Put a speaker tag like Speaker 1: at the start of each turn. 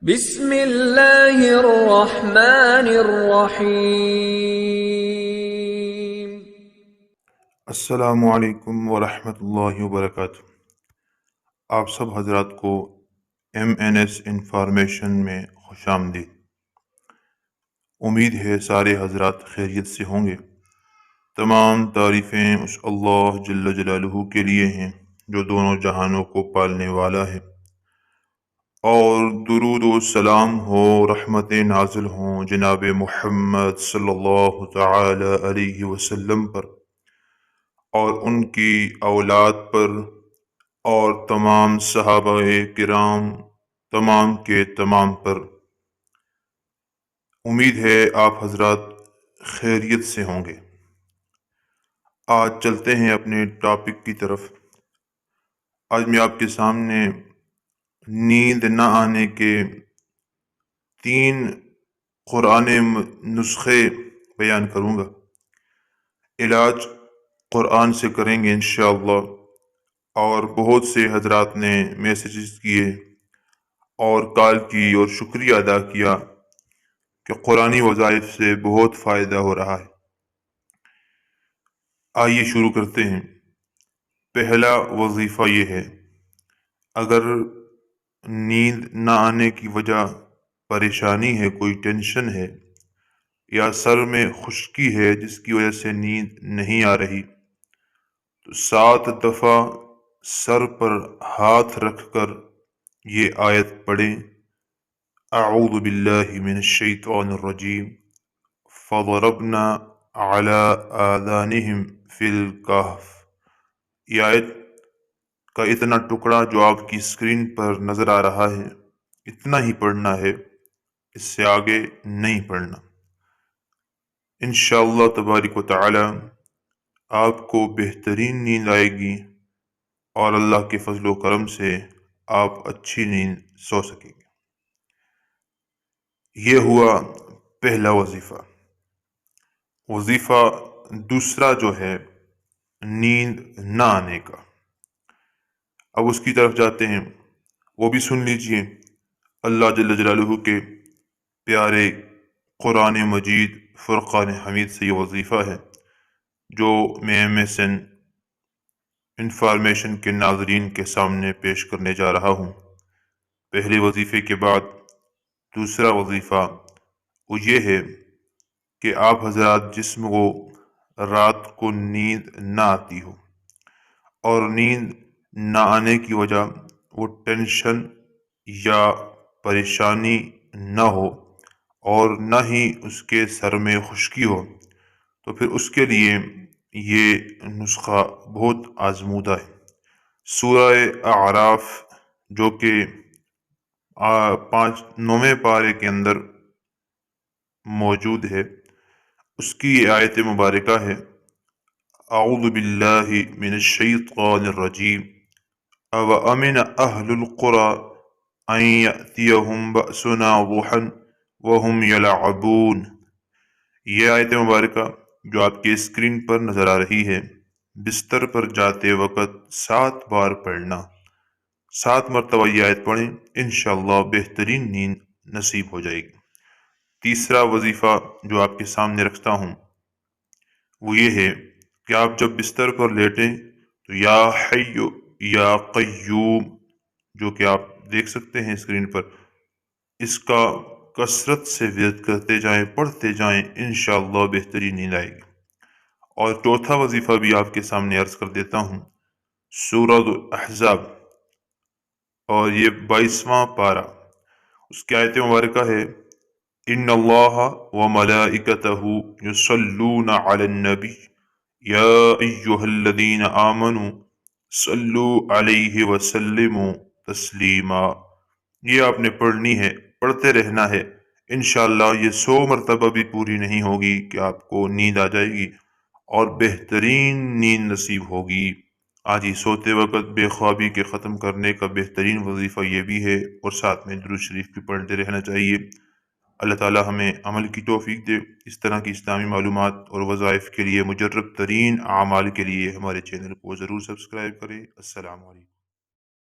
Speaker 1: بسم اللہ الرحمن الرحیم۔
Speaker 2: السلام علیکم ورحمۃ اللہ وبرکاتہ۔ آپ سب حضرات کو MNS انفارمیشن میں خوش آمدید۔ امید ہے سارے حضرات خیریت سے ہوں گے۔ تمام تعریفیں اس اللہ جل جلالہ کے لیے ہیں جو دونوں جہانوں کو پالنے والا ہے، اور درود و سلام ہو، رحمت نازل ہوں جناب محمد صلی اللہ تعالی علیہ وسلم پر اور ان کی اولاد پر اور تمام صحابہ کرام تمام کے تمام پر۔ امید ہے آپ حضرات خیریت سے ہوں گے۔ آج چلتے ہیں اپنے ٹاپک کی طرف۔ آج میں آپ کے سامنے نیند نہ آنے کے 3 قرآن نسخے بیان کروں گا۔ علاج قرآن سے کریں گے انشاءاللہ، اور بہت سے حضرات نے میسیجز کیے اور کال کی اور شکریہ ادا کیا کہ قرآنی وظائف سے بہت فائدہ ہو رہا ہے۔ آئیے شروع کرتے ہیں۔ پہلا وظیفہ یہ ہے، اگر نیند نہ آنے کی وجہ پریشانی ہے، کوئی ٹینشن ہے یا سر میں خشکی ہے جس کی وجہ سے نیند نہیں آ رہی، تو 7 دفعہ سر پر ہاتھ رکھ کر یہ آیت پڑھیں: اعوذ باللہ من الشیطان الرجیم فضربنا علی آذانہم فی الکہف۔ یہ آیت کا اتنا ٹکڑا جو آپ کی اسکرین پر نظر آ رہا ہے، اتنا ہی پڑھنا ہے، اس سے آگے نہیں پڑھنا۔ انشاءاللہ تبارک و تعالی آپ کو بہترین نیند آئے گی اور اللہ کے فضل و کرم سے آپ اچھی نیند سو سکیں گے۔ یہ ہوا پہلا وظیفہ۔ وظیفہ دوسرا جو ہے نیند نہ آنے کا، اب اس کی طرف جاتے ہیں، وہ بھی سن لیجئے۔ اللہ جل جلالہ کے پیارے قرآن مجید فرقان حمید سے یہ وظیفہ ہے جو میں MSN انفارمیشن کے ناظرین کے سامنے پیش کرنے جا رہا ہوں۔ پہلے وظیفے کے بعد دوسرا وظیفہ وہ یہ ہے کہ آپ حضرات جسم کو رات کو نیند نہ آتی ہو، اور نیند نہ آنے کی وجہ وہ ٹینشن یا پریشانی نہ ہو اور نہ ہی اس کے سر میں خشکی ہو، تو پھر اس کے لیے یہ نسخہ بہت آزمودہ ہے۔ سورہ اعراف جو کہ 9ویں پارے کے اندر موجود ہے، اس کی یہ آیت مبارکہ ہے: اعوذ باللہ من الشیطان الرجیم اوامن اہل القری ان یأتیہم بأسنا ضحی وہم یلعبون۔ یہ آیت مبارکہ جو آپ کے اسکرین پر نظر آ رہی ہے، بستر پر جاتے وقت 7 بار پڑھنا۔ 7 مرتبہ یہ آیت پڑھیں، انشاءاللہ بہترین نیند نصیب ہو جائے گی۔ تیسرا وظیفہ جو آپ کے سامنے رکھتا ہوں وہ یہ ہے کہ آپ جب بستر پر لیٹیں تو یا حی یا قیوم، جو کہ آپ دیکھ سکتے ہیں اسکرین پر، اس کا کثرت سے ورد کرتے جائیں، پڑھتے جائیں، انشاءاللہ بہترین نیند آئے گی۔ اور چوتھا وظیفہ بھی آپ کے سامنے عرض کر دیتا ہوں، سورہ الاحزاب اور یہ 22واں پارہ، اس کی آیت مبارکہ ہے: ان اللہ وملائکتہ یصلون علی النبی یا ایہا الذین آمنوا صلوا علیہ وسلموا تسلیما۔ یہ آپ نے پڑھنی ہے، پڑھتے رہنا ہے۔ انشاءاللہ یہ 100 مرتبہ بھی پوری نہیں ہوگی کہ آپ کو نیند آ جائے گی اور بہترین نیند نصیب ہوگی۔ آج ہی سوتے وقت بے خوابی کے ختم کرنے کا بہترین وظیفہ یہ بھی ہے، اور ساتھ میں درود شریف بھی پڑھتے رہنا چاہیے۔ اللہ تعالی ہمیں عمل کی توفیق دے۔ اس طرح کی اسلامی معلومات اور وظائف کے لیے، مجرب ترین اعمال کے لیے ہمارے چینل کو ضرور سبسکرائب کریں۔ السلام علیکم۔